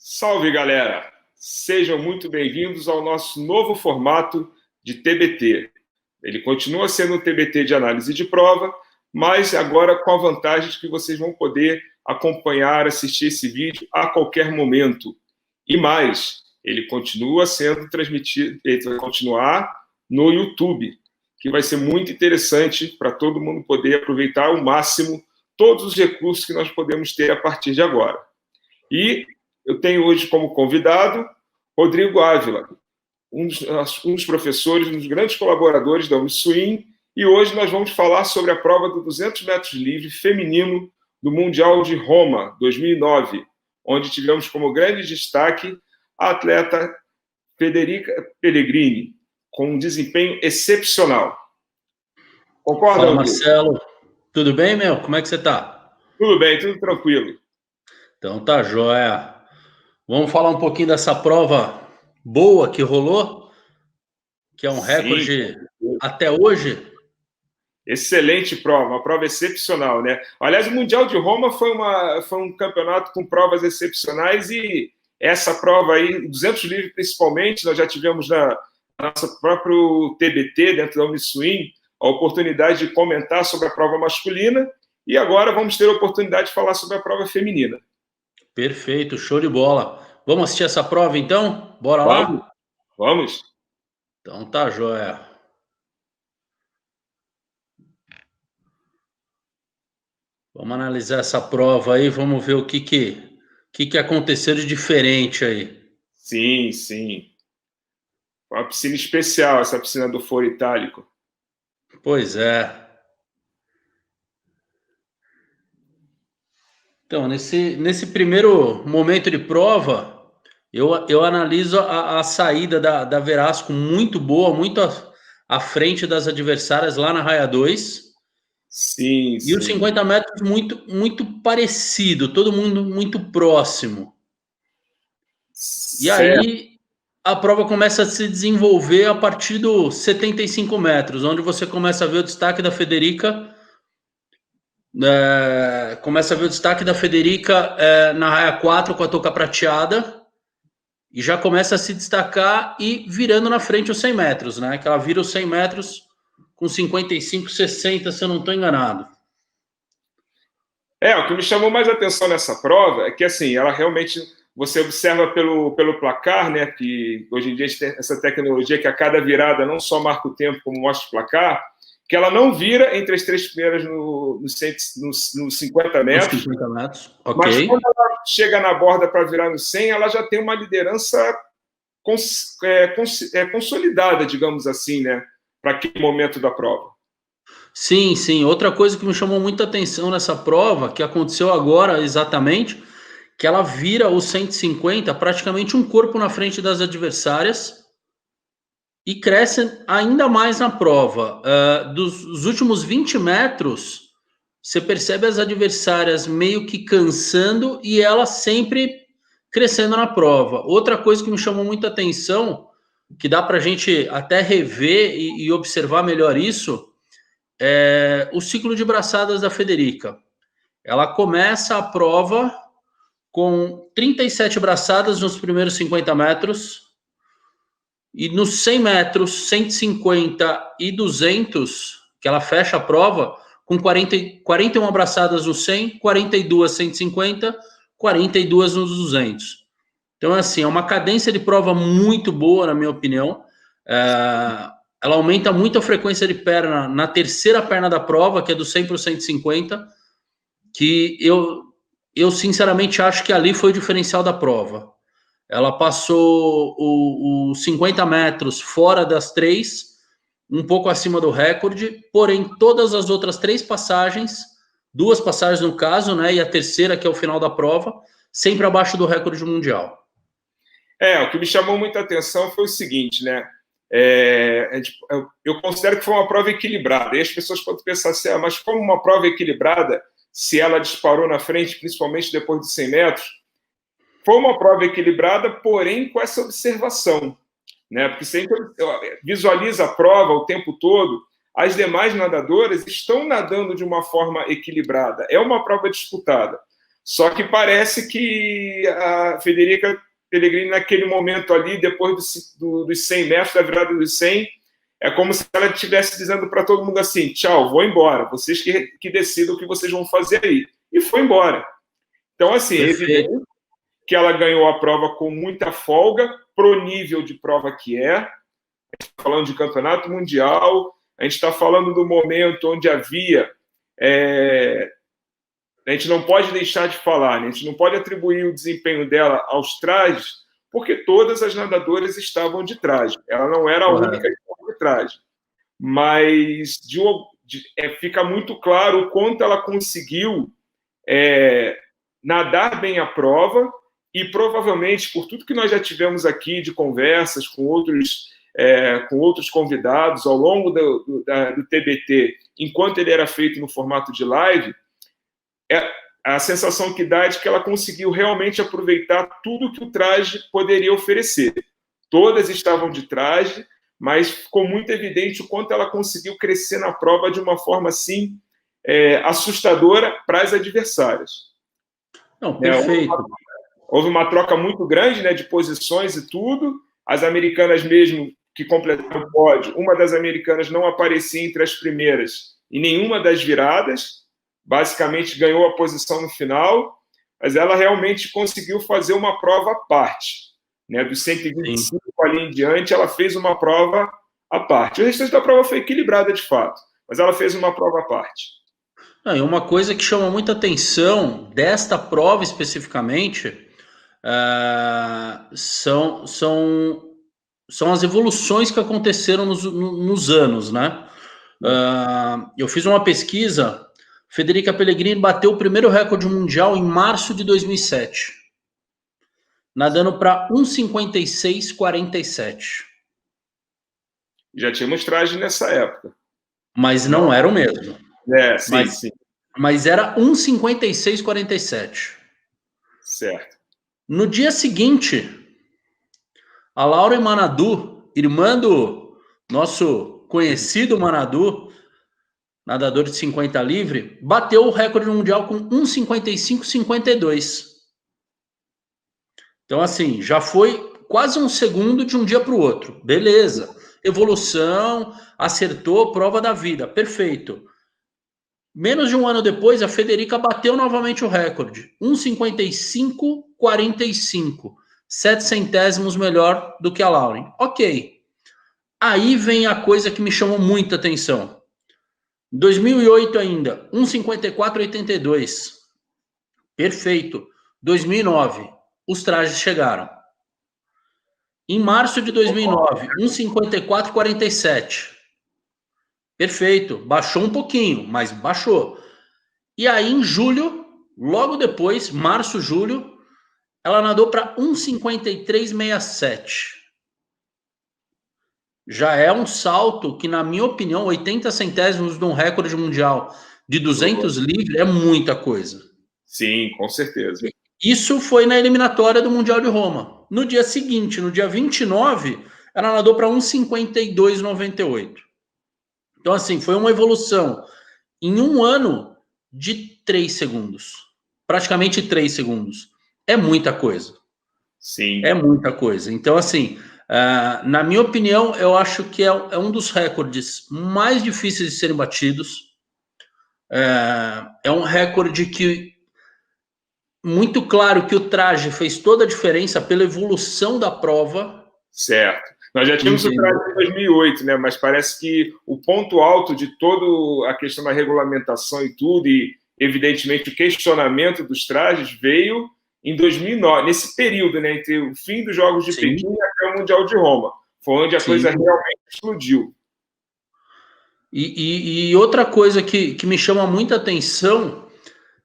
Salve, galera! Sejam muito bem-vindos ao nosso novo formato de TBT. Ele continua sendo um TBT de análise de prova, mas agora com a vantagem de que vocês vão poder acompanhar, assistir esse vídeo a qualquer momento. E mais, ele continua sendo transmitido, ele vai continuar no YouTube, que vai ser muito interessante para todo mundo poder aproveitar ao máximo todos os recursos que nós podemos ter a partir de agora. E eu tenho hoje como convidado Rodrigo Ávila, um dos professores, um dos grandes colaboradores da Uniswim, e hoje nós vamos falar sobre a prova do 200 metros livre feminino do Mundial de Roma, 2009, onde tivemos como grande destaque a atleta Federica Pellegrini, com um desempenho excepcional. Concorda, Fala, Rodrigo? Marcelo. Tudo bem, meu? Como é que você tá? Tudo bem, tudo tranquilo. Então tá joia. Vamos falar um pouquinho dessa prova boa que rolou, que é um recorde até hoje. Excelente prova, uma prova excepcional, né? Aliás, o Mundial de Roma foi um campeonato com provas excepcionais e essa prova aí, 200 livre principalmente, nós já tivemos na nosso próprio TBT, dentro da Uniswim, a oportunidade de comentar sobre a prova masculina e agora vamos ter a oportunidade de falar sobre a prova feminina. Perfeito, show de bola. Vamos assistir essa prova então? Bora Vamos? lá? Vamos. Então tá joia. Vamos analisar essa prova aí, vamos ver o que aconteceu de diferente aí. Sim, sim. Uma piscina especial, essa piscina do Foro Itálico. Pois é. Então, nesse primeiro momento de prova, eu analiso a saída da Verasco muito boa, muito à frente das adversárias lá na raia 2. Sim, E os 50 metros muito parecido, todo mundo muito próximo. E aí a prova começa a se desenvolver a partir dos 75 metros, onde você começa a ver o destaque da Federica. Começa a ver o destaque da Federica na raia 4 com a touca prateada e já começa a se destacar e virando na frente os 100 metros, né? Que ela vira os 100 metros com 55, 60, se eu não estou enganado. O que me chamou mais atenção nessa prova é que, assim, ela realmente, você observa pelo placar, né, que hoje em dia a gente tem essa tecnologia que a cada virada não só marca o tempo, como mostra o placar, que ela não vira entre as três primeiras nos 50 metros. Nos 50 metros, ok. Mas quando ela chega na borda para virar no 100, ela já tem uma liderança consolidada, digamos assim, né, para aquele momento da prova. Sim, sim. Outra coisa que me chamou muita atenção nessa prova, que aconteceu agora exatamente, que ela vira os 150 praticamente um corpo na frente das adversárias e cresce ainda mais na prova. Dos últimos 20 metros, você percebe as adversárias meio que cansando e ela sempre crescendo na prova. Outra coisa que me chamou muita atenção, que dá para a gente até rever e observar melhor isso, é o ciclo de braçadas da Federica. Ela começa a prova com 37 braçadas nos primeiros 50 metros, e nos 100 metros, 150 e 200, que ela fecha a prova, com 41 abraçadas no 100, 42 150, 42 nos 200. Então, assim, é uma cadência de prova muito boa, na minha opinião. Ela aumenta muito a frequência de perna na terceira perna da prova, que é do 100 para o 150, que eu sinceramente acho que ali foi o diferencial da prova. Ela passou os 50 metros fora das três, um pouco acima do recorde, porém todas as outras três passagens, duas passagens no caso, né, e a terceira, que é o final da prova, sempre abaixo do recorde mundial. O que me chamou muita atenção foi o seguinte, né? Eu considero que foi uma prova equilibrada. E as pessoas podem pensar assim, mas como uma prova equilibrada, se ela disparou na frente, principalmente depois de 100 metros, foi uma prova equilibrada, porém com essa observação, né? Porque sempre visualiza a prova o tempo todo, as demais nadadoras estão nadando de uma forma equilibrada. É uma prova disputada. Só que parece que a Federica Pellegrini, naquele momento ali, depois dos 100 metros, da virada dos 100, é como se ela estivesse dizendo para todo mundo assim, tchau, vou embora, vocês que decidam o que vocês vão fazer aí. E foi embora. Então, assim, é evidente que ela ganhou a prova com muita folga, pro nível de prova que é. A gente está falando de campeonato mundial, a gente está falando do momento onde havia... A gente não pode deixar de falar, né? A gente não pode atribuir o desempenho dela aos trajes, porque todas as nadadoras estavam de traje. Ela não era a única que estava de traje. Mas fica muito claro o quanto ela conseguiu nadar bem a prova e, provavelmente, por tudo que nós já tivemos aqui de conversas com outros convidados ao longo do TBT, enquanto ele era feito no formato de live, a sensação que dá é de que ela conseguiu realmente aproveitar tudo que o traje poderia oferecer. Todas estavam de traje, mas ficou muito evidente o quanto ela conseguiu crescer na prova de uma forma, assim, assustadora para as adversárias. Não, perfeito. Houve uma troca muito grande, né, de posições e tudo. As americanas mesmo, que completaram o pódio, uma das americanas não aparecia entre as primeiras em nenhuma das viradas, basicamente ganhou a posição no final, mas ela realmente conseguiu fazer uma prova à parte. Né? Dos 125 ali em diante, ela fez uma prova à parte. O restante da prova foi equilibrada, de fato, mas ela fez uma prova à parte. E uma coisa que chama muita atenção desta prova especificamente são as evoluções que aconteceram nos anos, né? Eu fiz uma pesquisa. Federica Pellegrini bateu o primeiro recorde mundial em março de 2007, nadando para 1,56,47. Já tínhamos traje nessa época. Mas não era o mesmo. Sim. Mas era 1,56,47. Certo. No dia seguinte, a Laura Manadou, irmã do nosso conhecido Manadou, nadador de 50 livre, bateu o recorde mundial com 1,55,52. Então, assim, já foi quase um segundo de um dia para o outro. Beleza. Evolução, acertou, prova da vida. Perfeito. Menos de um ano depois, a Federica bateu novamente o recorde. 1,55,45. 7 centésimos melhor do que a Lauren. Ok. Aí vem a coisa que me chamou muita atenção. 2008 ainda, 1,54,82. Perfeito. 2009, os trajes chegaram. Em março de 2009, 1,54,47. Perfeito. Baixou um pouquinho, mas baixou. E aí em julho, logo depois, março, julho, ela nadou para 1,53,67. Já é um salto que, na minha opinião, 80 centésimos de um recorde mundial de 200 livre é muita coisa. Sim, com certeza. Isso foi na eliminatória do Mundial de Roma. No dia seguinte, no dia 29, ela nadou para 1,52,98. Então, assim, foi uma evolução em um ano de 3 segundos. Praticamente 3 segundos. É muita coisa. Sim. É muita coisa. Então, assim... na minha opinião, eu acho que é um dos recordes mais difíceis de serem batidos. É um recorde que muito claro que o traje fez toda a diferença pela evolução da prova. Certo. Nós já tínhamos o traje em 2008, né? Mas parece que o ponto alto de toda a questão da regulamentação e tudo, e evidentemente o questionamento dos trajes veio em 2009, nesse período, né, entre o fim dos Jogos de Pequim até o Mundial de Roma. Foi onde a coisa realmente explodiu. E outra coisa que me chama muita atenção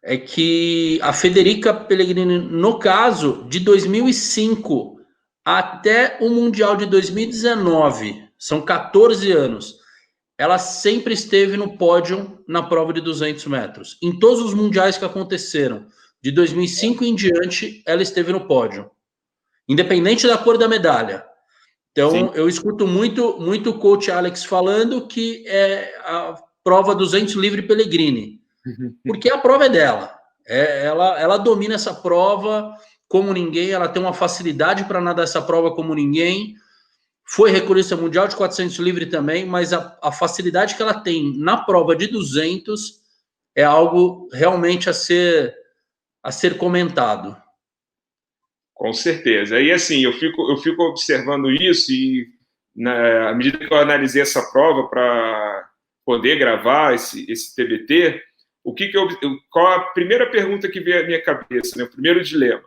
é que a Federica Pellegrini, no caso, de 2005 até o Mundial de 2019, são 14 anos, ela sempre esteve no pódio na prova de 200 metros. Em todos os mundiais que aconteceram, de 2005 em diante, ela esteve no pódio, independente da cor da medalha. Então, eu escuto muito o coach Alex falando que é a prova 200 livre Pellegrini, porque a prova é dela. Ela domina essa prova como ninguém, ela tem uma facilidade para nadar essa prova como ninguém. Foi recordista mundial de 400 livre também, mas a facilidade que ela tem na prova de 200 é algo realmente a ser comentado. Com certeza. E assim, eu fico observando isso e à medida que eu analisei essa prova para poder gravar esse TBT, qual a primeira pergunta que veio à minha cabeça, né? O primeiro dilema.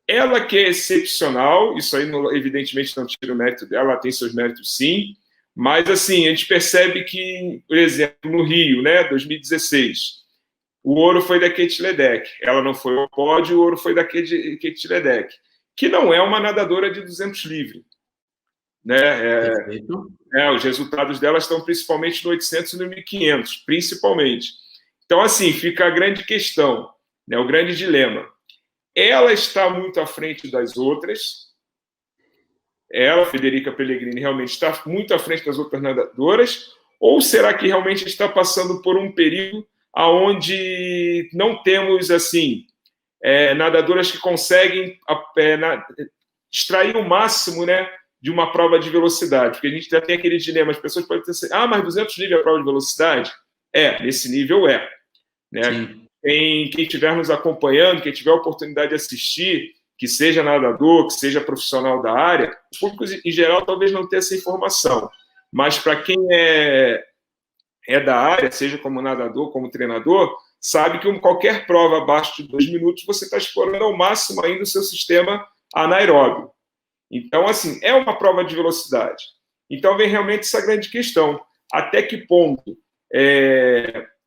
Ela que é excepcional, isso aí evidentemente não tira o mérito dela, ela tem seus méritos sim, mas assim, a gente percebe que, por exemplo, no Rio, né, 2016, o ouro foi da Kate Ledeck, ela não foi ao pódio, o ouro foi da Kate Ledeck, que não é uma nadadora de 200 livre. Né? Os resultados dela estão principalmente no 800 e no 1500, principalmente. Então, assim, fica a grande questão, né, o grande dilema. Ela está muito à frente das outras. Ela, Federica Pellegrini, realmente está muito à frente das outras nadadoras? Ou será que realmente está passando por um período onde não temos assim nadadoras que conseguem extrair o máximo, né, de uma prova de velocidade? Porque a gente já tem aquele dilema, as pessoas podem dizer assim, mas 200 livre é a prova de velocidade? Nesse nível né? Quem estiver nos acompanhando, quem tiver a oportunidade de assistir, que seja nadador, que seja profissional da área, o público em geral talvez não tenha essa informação, mas para quem é da área, seja como nadador, como treinador, sabe que qualquer prova abaixo de 2 minutos você está explorando ao máximo ainda o seu sistema anaeróbio. Então, assim, é uma prova de velocidade. Então, vem realmente essa grande questão. Até que ponto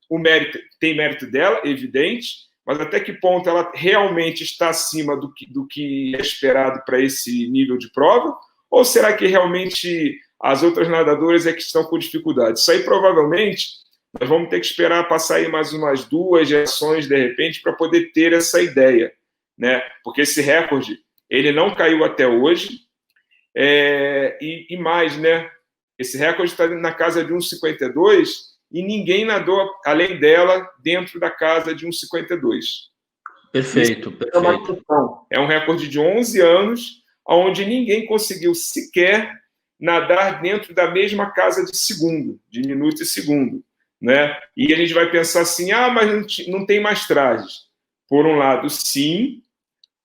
o mérito tem mérito dela, evidente, mas até que ponto ela realmente está acima do que é esperado para esse nível de prova? Ou será que realmente as outras nadadoras é que estão com dificuldade? Isso aí, provavelmente, nós vamos ter que esperar passar aí mais umas 2 gerações, de repente, para poder ter essa ideia, né? Porque esse recorde, ele não caiu até hoje, e mais, né? Esse recorde está na casa de 1,52 e ninguém nadou, além dela, dentro da casa de 1,52. Perfeito, perfeito. É um recorde de 11 anos, onde ninguém conseguiu sequer nadar dentro da mesma casa de segundo, de minuto e segundo. Né? E a gente vai pensar assim, mas não tem mais trajes. Por um lado, sim.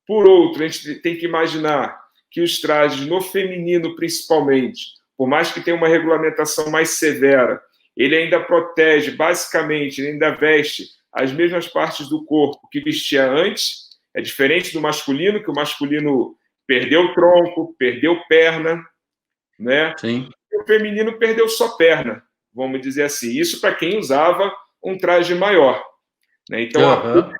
Por outro, a gente tem que imaginar que os trajes, no feminino principalmente, por mais que tenha uma regulamentação mais severa, ele ainda protege, basicamente, ele ainda veste as mesmas partes do corpo que vestia antes. É diferente do masculino, que o masculino perdeu tronco, perdeu perna, né? Sim. E o feminino perdeu só perna, vamos dizer assim. Isso para quem usava um traje maior. Né? Então, a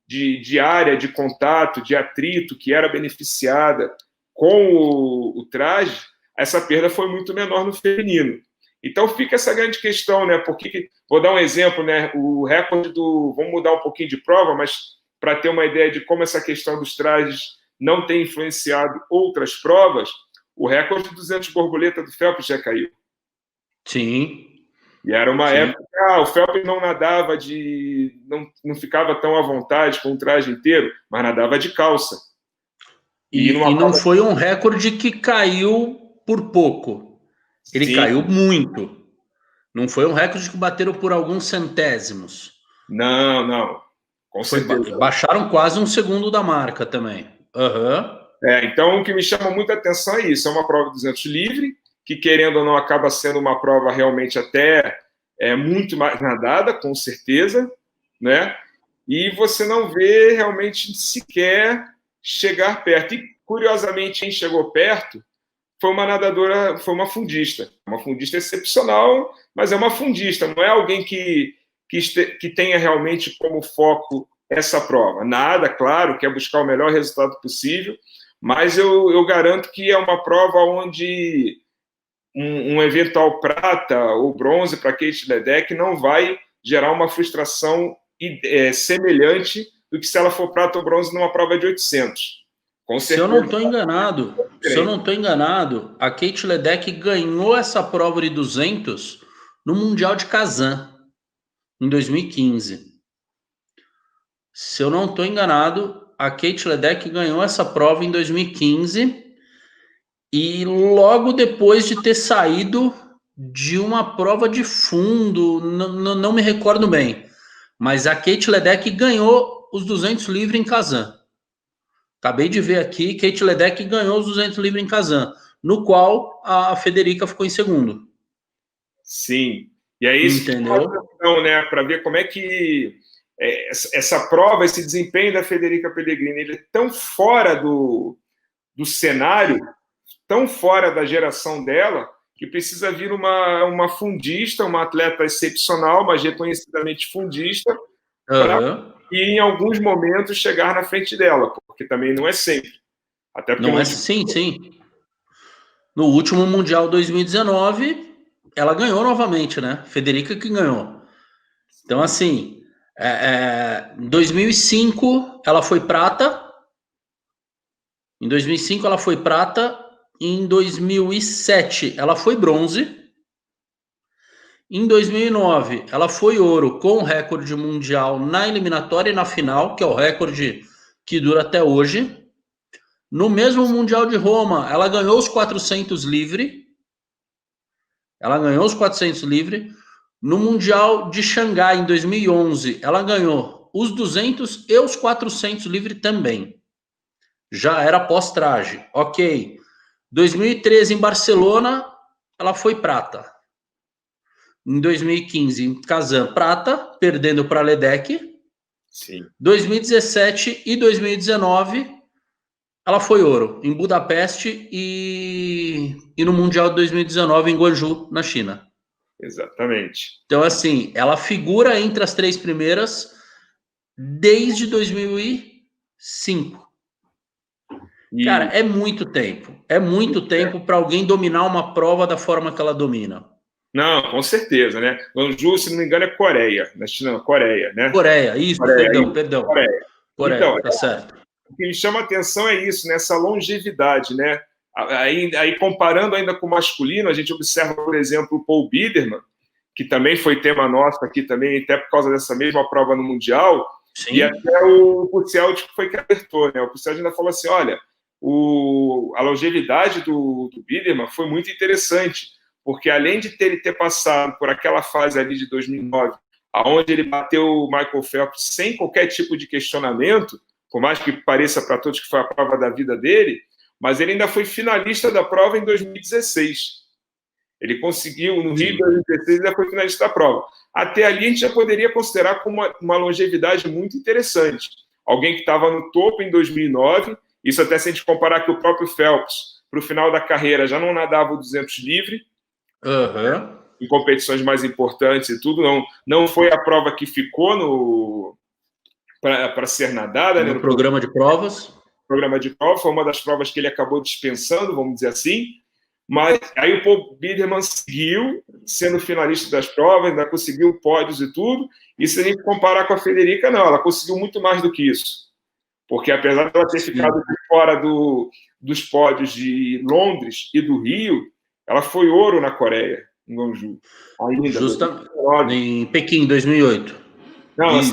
de área de contato, de atrito, que era beneficiada com o traje, essa perda foi muito menor no feminino. Então fica essa grande questão, né? Porque, vou dar um exemplo, né? O recorde vamos mudar um pouquinho de prova, mas para ter uma ideia de como essa questão dos trajes não tem influenciado outras provas, o recorde de 200 borboleta do Phelps já caiu. Sim. E era uma época, o Phelps não nadava não ficava tão à vontade com o traje inteiro, mas nadava de calça. E não foi um recorde que caiu por pouco. Ele Sim. caiu muito. Não foi um recorde que bateram por alguns centésimos. Não. Com certeza. Baixaram quase 1 segundo da marca também. Então, o que me chama muita atenção é isso. É uma prova de 200 livre, que, querendo ou não, acaba sendo uma prova realmente até muito mais nadada, com certeza, né? E você não vê realmente sequer chegar perto. E, curiosamente, quem chegou perto foi uma nadadora, foi uma fundista. Uma fundista excepcional, mas é uma fundista, não é alguém que tenha realmente como foco essa prova. Nada, claro, quer buscar o melhor resultado possível, mas eu garanto que é uma prova onde um eventual prata ou bronze para Kate Ledeck não vai gerar uma frustração semelhante do que se ela for prata ou bronze numa prova de 800. Se eu não estou enganado, a Kate Ledeck ganhou essa prova de 200 no Mundial de Kazan, em 2015. Se eu não estou enganado, a Kate Ledeck ganhou essa prova em 2015 e logo depois de ter saído de uma prova de fundo, não me recordo bem, mas a Kate Ledeck ganhou os 200 livre em Kazan. Acabei de ver aqui, Kate Ledeck ganhou os 200 livre em Kazan, no qual a Federica ficou em segundo. Sim. E aí, isso entendeu? Né, para ver como é que essa prova, esse desempenho da Federica Pellegrini, ele é tão fora do cenário, tão fora da geração dela, que precisa vir uma fundista, uma atleta excepcional, mas reconhecidamente fundista, para em alguns momentos chegar na frente dela, porque também não é sempre. Até porque não é, sim. No último Mundial 2019, ela ganhou novamente, né? Federica que ganhou. Então, assim, em 2005 ela foi prata. Em 2005 ela foi prata. Em 2007 ela foi bronze. Em 2009 ela foi ouro com o recorde mundial na eliminatória e na final, que é o recorde que dura até hoje. No mesmo Mundial de Roma, ela ganhou os 400 livre. No Mundial de Xangai, em 2011, ela ganhou os 200 e os 400 livre também. Já era pós-traje. Ok. 2013, em Barcelona, ela foi prata. Em 2015, em Kazan, prata, perdendo para Ledeck. Sim. 2017 e 2019, ela foi ouro em Budapeste e no Mundial de 2019 em Guangzhou, na China. Exatamente. Então, assim, ela figura entre as 3 primeiras desde 2005. Cara, é muito tempo. É muito tempo para alguém dominar uma prova da forma que ela domina. Não, com certeza, né? Guangzhou, se não me engano, é Coreia. Na China, Coreia, né? Coreia, isso, Coreia, perdão. Coreia. Então, tá certo. O que me chama a atenção é isso, né? Essa longevidade, né? Aí, comparando ainda com o masculino, a gente observa, por exemplo, o Paul Biederman, que também foi tema nosso aqui também, até por causa dessa mesma prova no Mundial. Sim. E até o Pucialdi que foi que alertou, né? O Pucialdi ainda falou assim, olha, a longevidade do Biederman foi muito interessante, porque além de ele ter passado por aquela fase ali de 2009, onde ele bateu o Michael Phelps sem qualquer tipo de questionamento, por mais que pareça para todos que foi a prova da vida dele, mas ele ainda foi finalista da prova em 2016. Ele conseguiu, no Rio de 2016, ainda foi finalista da prova. Até ali a gente já poderia considerar como uma longevidade muito interessante. Alguém que estava no topo em 2009, isso até se a gente comparar que o próprio Phelps, para o final da carreira, já não nadava o 200 livre, em competições mais importantes e tudo, não foi a prova que ficou para ser nadada. No programa de provas. Programa de prova, foi uma das provas que ele acabou dispensando, vamos dizer assim, mas aí o Paul Biederman seguiu sendo finalista das provas, ainda conseguiu pódios e tudo, e se a gente comparar com a Federica, não, ela conseguiu muito mais do que isso, porque apesar de ela ter ficado de fora dos pódios de Londres e do Rio, ela foi ouro na Coreia, em Guangzhou. Justamente em Pequim, 2008. Não, assim,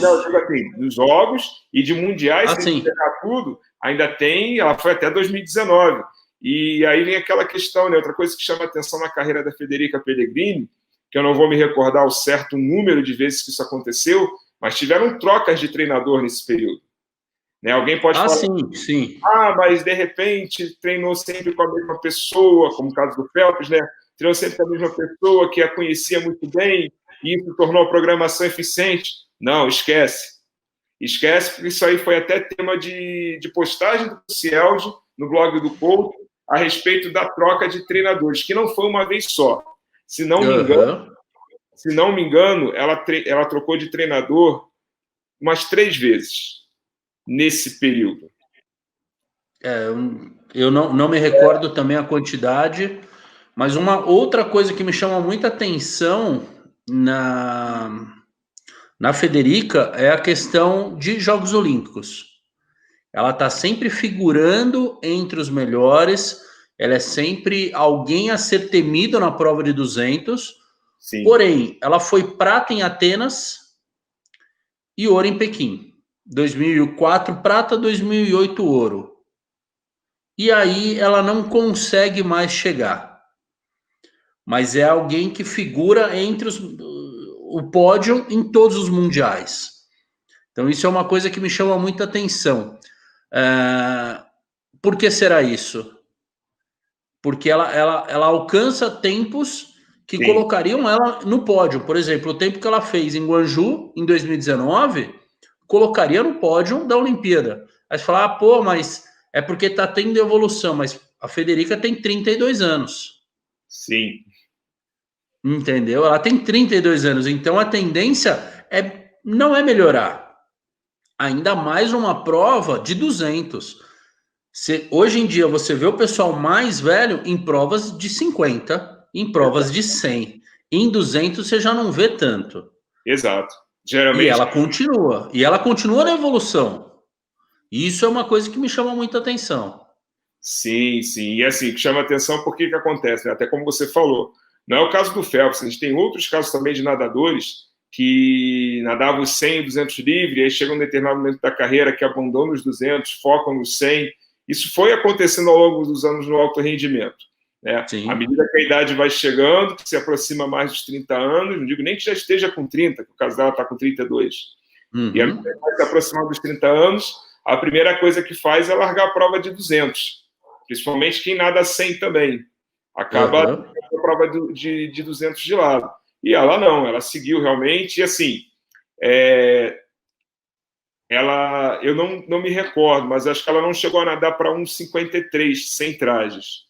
dos jogos e de mundiais, se a gente pegar tudo, ainda tem, ela foi até 2019. E aí vem aquela questão, né? Outra coisa que chama a atenção na carreira da Federica Pellegrini, que eu não vou me recordar o certo número de vezes que isso aconteceu, mas tiveram trocas de treinador nesse período. Né? Alguém pode falar, sim. Mas de repente treinou sempre com a mesma pessoa, como o caso do Phelps, né? Treinou sempre com a mesma pessoa que a conhecia muito bem, e isso tornou a programação eficiente. Não, esquece. Esquece, porque isso aí foi até tema de postagem do Cieldi no blog do Couto a respeito da troca de treinadores, que não foi uma vez só. Se não me engano, ela trocou de treinador umas 3 vezes nesse período. Eu não me recordo também a quantidade, mas uma outra coisa que me chama muita atenção na Federica é a questão de Jogos Olímpicos. Ela está sempre figurando entre os melhores, ela é sempre alguém a ser temido na prova de 200, porém, ela foi prata em Atenas e ouro em Pequim. 2004 prata, 2008 ouro. E aí ela não consegue mais chegar. Mas é alguém que figura entre o pódio em todos os mundiais. Então isso é uma coisa que me chama muita atenção. Por que será isso? Porque ela alcança tempos que Sim. colocariam ela no pódio. Por exemplo, o tempo que ela fez em Guangzhou, em 2019, colocaria no pódio da Olimpíada. Aí você fala, pô, mas é porque tá tendo evolução, mas a Federica tem 32 anos. Sim. Entendeu? Ela tem 32 anos, então a tendência não é melhorar. Ainda mais uma prova de 200. Hoje em dia você vê o pessoal mais velho em provas de 50, em provas de 100. Em 200 você já não vê tanto. Exato. E Geralmente. ela continua na evolução. E isso é uma coisa que me chama muita atenção. Sim, sim. E assim, que chama atenção porque que acontece, né? Até como você falou. Não é o caso do Phelps, a gente tem outros casos também de nadadores que nadavam os 100 e 200 livre, e aí chegam um determinado momento da carreira que abandonam os 200, focam nos 100. Isso foi acontecendo ao longo dos anos no alto rendimento. Né? À medida que a idade vai chegando, que se aproxima mais dos 30 anos, não digo nem que já esteja com 30, que o caso dela está com 32. E à medida que vai se aproximando dos 30 anos, a primeira coisa que faz é largar a prova de 200. Principalmente quem nada 100 também. Acaba a prova de 200 de lado. E ela não, ela seguiu realmente. E assim, eu não me recordo, mas acho que ela não chegou a nadar para 1,53 sem trajes.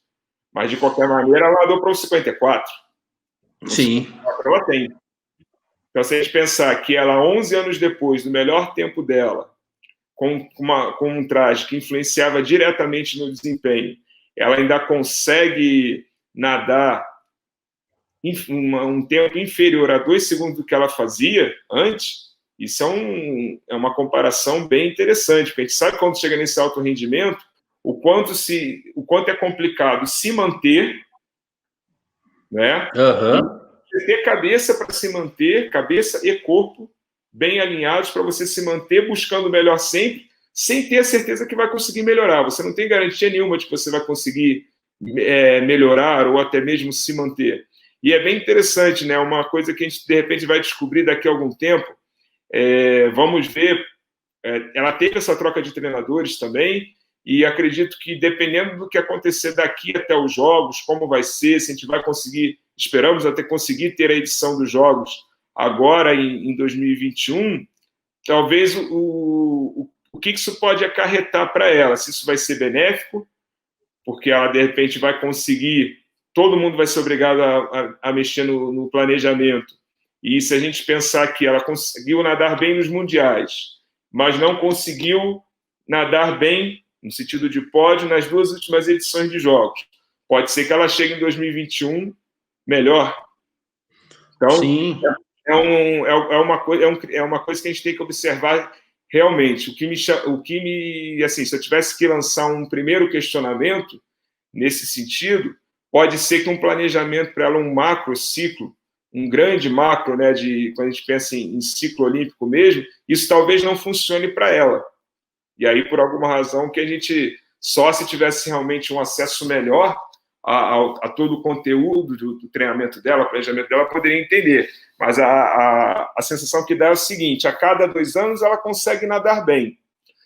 Mas, de qualquer maneira, ela nadou para 1,54. Sim. Ela tem. Então, se a gente pensar que ela, 11 anos depois, do melhor tempo dela, com um traje que influenciava diretamente no desempenho, ela ainda consegue nadar um tempo inferior a 2 segundos do que ela fazia antes. Isso é uma comparação bem interessante, porque a gente sabe quando chega nesse alto rendimento, o quanto é complicado se manter, né? Ter cabeça para se manter, cabeça e corpo bem alinhados para você se manter buscando o melhor sempre, sem ter a certeza que vai conseguir melhorar. Você não tem garantia nenhuma de que você vai conseguir melhorar ou até mesmo se manter. E é bem interessante, né? Uma coisa que a gente, de repente, vai descobrir daqui a algum tempo. Vamos ver. Ela teve essa troca de treinadores também, e acredito que, dependendo do que acontecer daqui até os Jogos, como vai ser, se a gente vai conseguir, esperamos até conseguir ter a edição dos Jogos agora em 2021, talvez o que isso pode acarretar para ela, se isso vai ser benéfico, porque ela, de repente, vai conseguir, todo mundo vai ser obrigado a mexer no planejamento. E se a gente pensar que ela conseguiu nadar bem nos mundiais, mas não conseguiu nadar bem, no sentido de pódio, nas 2 últimas edições de Jogos, pode ser que ela chegue em 2021 melhor. Então, sim. É uma coisa que a gente tem que observar realmente. Assim, se eu tivesse que lançar um primeiro questionamento nesse sentido, pode ser que um planejamento para ela, um macro ciclo, um grande macro, né, quando a gente pensa em ciclo olímpico mesmo, isso talvez não funcione para ela. E aí, por alguma razão, que a gente, só se tivesse realmente um acesso melhor a todo o conteúdo do treinamento dela, planejamento dela, poderia entender. Mas a sensação que dá é o seguinte: a cada 2 anos ela consegue nadar bem,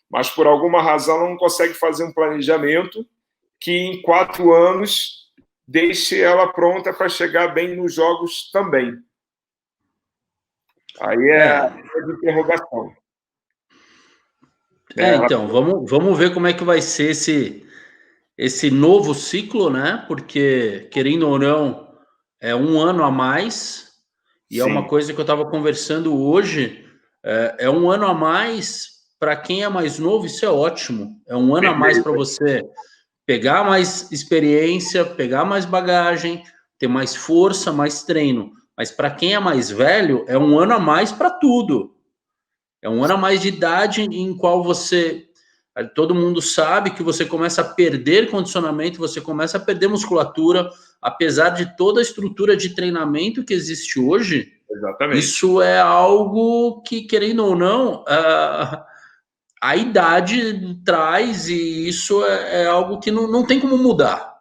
mas por alguma razão ela não consegue fazer um planejamento que em 4 anos deixe ela pronta para chegar bem nos Jogos também. Aí é a de interrogação. Então, vamos ver como é que vai ser esse novo ciclo, né? Porque, querendo ou não, é um ano a mais, e Sim. É uma coisa que eu estava conversando hoje, é um ano a mais para quem é mais novo, isso é ótimo. É um ano a mais para você pegar mais experiência, pegar mais bagagem, ter mais força, mais treino. Mas para quem é mais velho, é um ano a mais para tudo. É um ano a mais de idade em qual todo mundo sabe que você começa a perder condicionamento, você começa a perder musculatura, apesar de toda a estrutura de treinamento que existe hoje. Exatamente. Isso é algo que, querendo ou não, a idade traz, e isso é algo que não tem como mudar.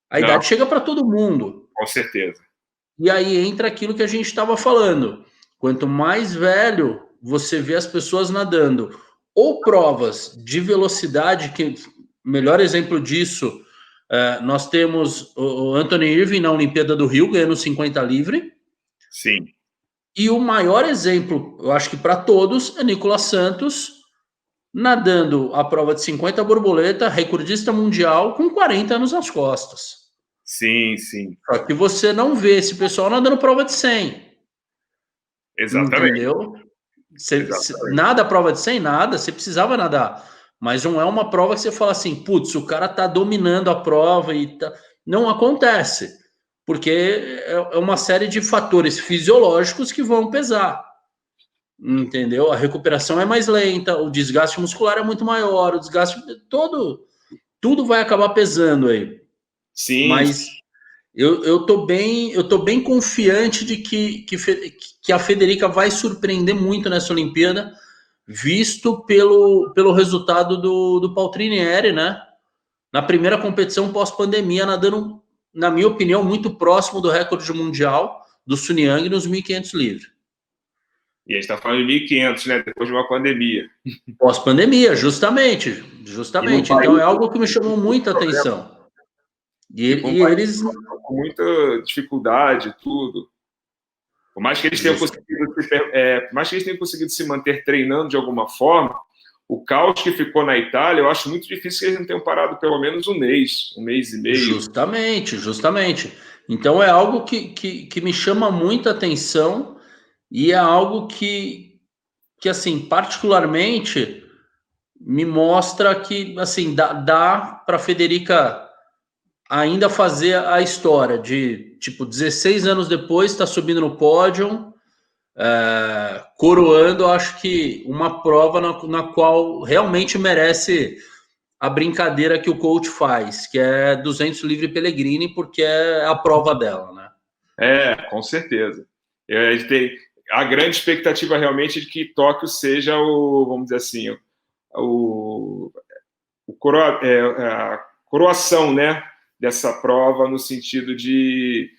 A Não, idade chega para todo mundo. com certeza. E aí entra aquilo que a gente estava falando. Quanto mais velho você vê as pessoas nadando, ou provas de velocidade, que melhor exemplo disso, nós temos o Anthony Irving na Olimpíada do Rio, ganhando 50 livre. Sim. E o maior exemplo, eu acho que para todos, é Nicolas Santos nadando a prova de 50 borboleta, recordista mundial, com 40 anos nas costas. Sim, sim. Só que você não vê esse pessoal nadando prova de 100. Exatamente. Entendeu? Exatamente. Nada a prova de 100, nada, você precisava nadar. Mas não é uma prova que você fala assim, putz, o cara tá dominando a prova e tá... Não acontece. Porque é uma série de fatores fisiológicos que vão pesar. Entendeu? A recuperação é mais lenta, o desgaste muscular é muito maior, o desgaste tudo vai acabar pesando aí. Sim. Mas eu tô bem confiante de que a Federica vai surpreender muito nessa Olimpíada, visto pelo resultado do Paltrinieri, né? Na primeira competição pós-pandemia, nadando, na minha opinião, muito próximo do recorde mundial do Sun Yang nos 1.500 livre. E a gente está falando de 1.500, né? Depois de uma pandemia. Justamente. Então é algo que me chamou muita atenção. E eles... Com muita dificuldade, tudo. Por mais que eles tenham conseguido se manter treinando de alguma forma, o caos que ficou na Itália, eu acho muito difícil que eles não tenham parado pelo menos um mês e meio. Justamente. Então é algo que me chama muita atenção e é algo que assim, particularmente me mostra que, assim, dá para Federica ainda fazer a história de, tipo, 16 anos depois, está subindo no pódio, coroando, acho que uma prova na qual realmente merece a brincadeira que o coach faz, que é 200 livre Pellegrini, porque é a prova dela, né? Com certeza. A grande expectativa realmente é de que Tóquio seja vamos dizer assim, a coroação, né, dessa prova, no sentido de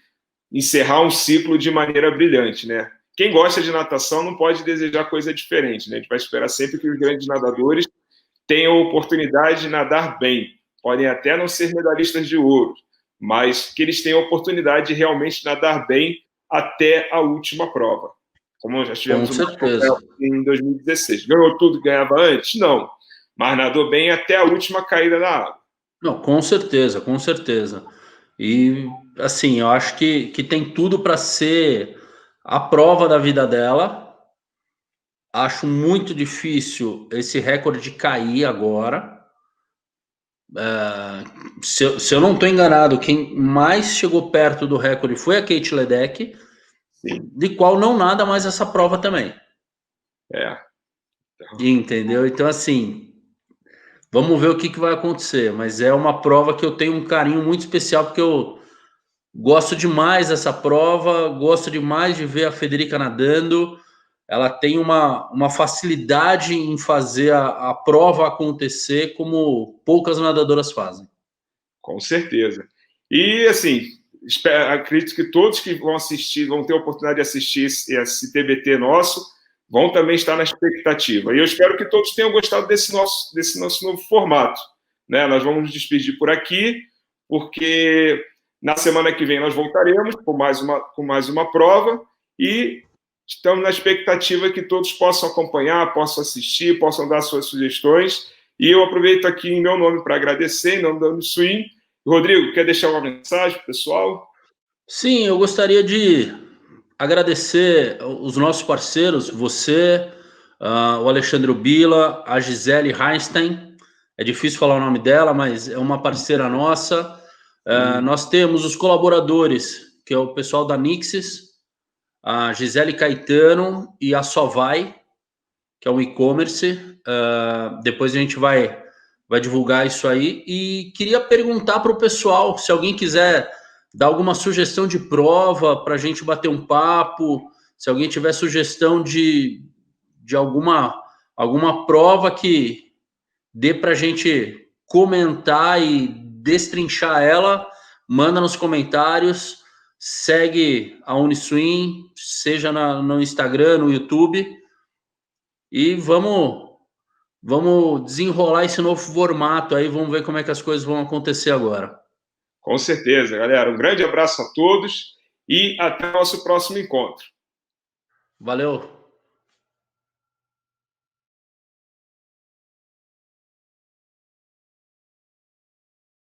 encerrar um ciclo de maneira brilhante, né? Quem gosta de natação não pode desejar coisa diferente, né? A gente vai esperar sempre que os grandes nadadores tenham a oportunidade de nadar bem. Podem até não ser medalhistas de ouro, mas que eles tenham a oportunidade de realmente nadar bem até a última prova. Como já tivemos em 2016. Ganhou tudo, ganhava antes? Não. Mas nadou bem até a última caída na água. Não, com certeza. E, assim, eu acho que tem tudo para ser a prova da vida dela. Acho muito difícil esse recorde cair agora. Se eu não estou enganado, quem mais chegou perto do recorde foi a Kate Ledeck, de qual não nada mais essa prova também. Entendeu? Então, assim, vamos ver o que vai acontecer. Mas é uma prova que eu tenho um carinho muito especial, porque eu gosto demais dessa prova, gosto demais de ver a Federica nadando. Ela tem uma facilidade em fazer a prova acontecer como poucas nadadoras fazem. Com certeza. E, assim, acredito que todos que vão assistir, vão ter a oportunidade de assistir esse TBT nosso, vão também estar na expectativa. E eu espero que todos tenham gostado desse nosso novo formato, né? Nós vamos nos despedir por aqui, porque na semana que vem nós voltaremos com mais uma prova e estamos na expectativa que todos possam acompanhar, possam assistir, possam dar suas sugestões. E eu aproveito aqui em meu nome para agradecer, em nome da Uniswim. Rodrigo, quer deixar uma mensagem, pessoal? Sim, eu gostaria de agradecer os nossos parceiros, você, o Alexandre Bila, a Gisele Heinstein. É difícil falar o nome dela, mas é uma parceira nossa. Nós temos os colaboradores, que é o pessoal da Nixis, a Gisele Caetano e a Sovai, que é um e-commerce. Depois a gente vai divulgar isso aí. E queria perguntar para o pessoal, se alguém quiser dar alguma sugestão de prova para a gente bater um papo, se alguém tiver sugestão de alguma alguma prova que dê para a gente comentar e destrinchar ela, manda nos comentários, segue a Uniswim, seja no Instagram, no YouTube, e vamos desenrolar esse novo formato aí, vamos ver como é que as coisas vão acontecer agora. Com certeza, galera. Um grande abraço a todos e até o nosso próximo encontro. Valeu!